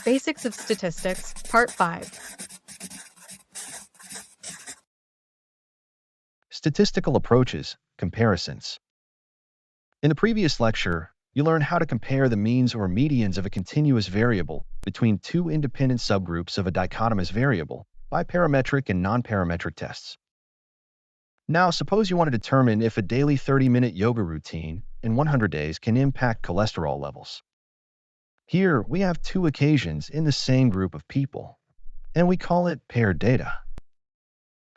Basics of Statistics, Part 5. Statistical approaches, comparisons. In the previous lecture, you learned how to compare the means or medians of a continuous variable between two independent subgroups of a dichotomous variable by parametric and non-parametric tests. Now, suppose you want to determine if a daily 30-minute yoga routine in 100 days can impact cholesterol levels. Here, we have two occasions in the same group of people, and we call it paired data.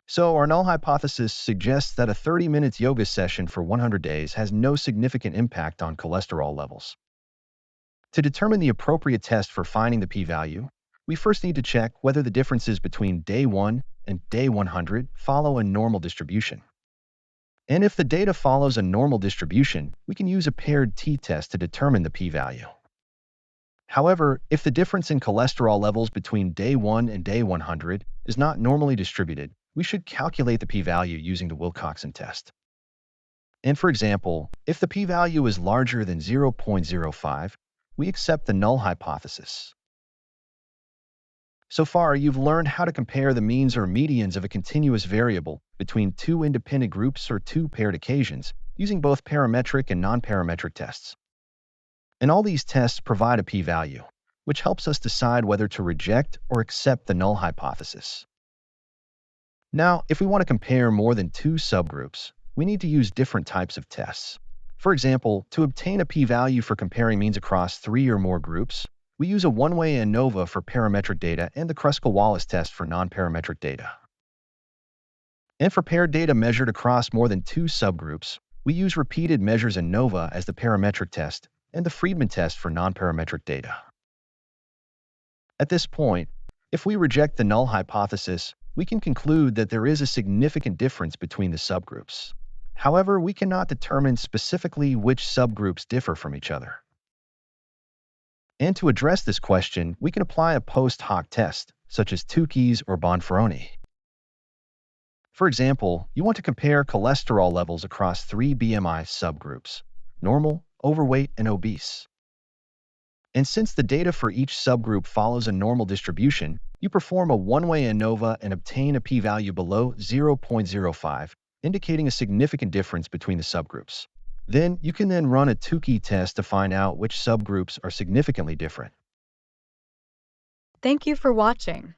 So our null hypothesis suggests that a 30 minutes yoga session for 100 days has no significant impact on cholesterol levels. To determine the appropriate test for finding the p-value, we first need to check whether the differences between day 1 and day 100 follow a normal distribution. And if the data follows a normal distribution, we can use a paired t-test to determine the p-value. However, if the difference in cholesterol levels between day 1 and day 100 is not normally distributed, we should calculate the p-value using the Wilcoxon test. And for example, if the p-value is larger than 0.05, we accept the null hypothesis. So far, you've learned how to compare the means or medians of a continuous variable between two independent groups or two paired occasions using both parametric and non-parametric tests. And all these tests provide a p-value, which helps us decide whether to reject or accept the null hypothesis. Now, if we want to compare more than two subgroups, we need to use different types of tests. For example, to obtain a p-value for comparing means across 3 or more groups, we use a one-way ANOVA for parametric data and the Kruskal-Wallis test for non-parametric data. And for paired data measured across more than two subgroups, we use repeated measures ANOVA as the parametric test and the Friedman test for non-parametric data. At this point, if we reject the null hypothesis, we can conclude that there is a significant difference between the subgroups. However, we cannot determine specifically which subgroups differ from each other. And to address this question, we can apply a post hoc test, such as Tukey's or Bonferroni. For example, you want to compare cholesterol levels across 3 BMI subgroups: normal, overweight, and obese. And since the data for each subgroup follows a normal distribution, you perform a one-way ANOVA and obtain a p-value below 0.05, indicating a significant difference between the subgroups. Then you can run a Tukey test to find out which subgroups are significantly different. Thank you for watching.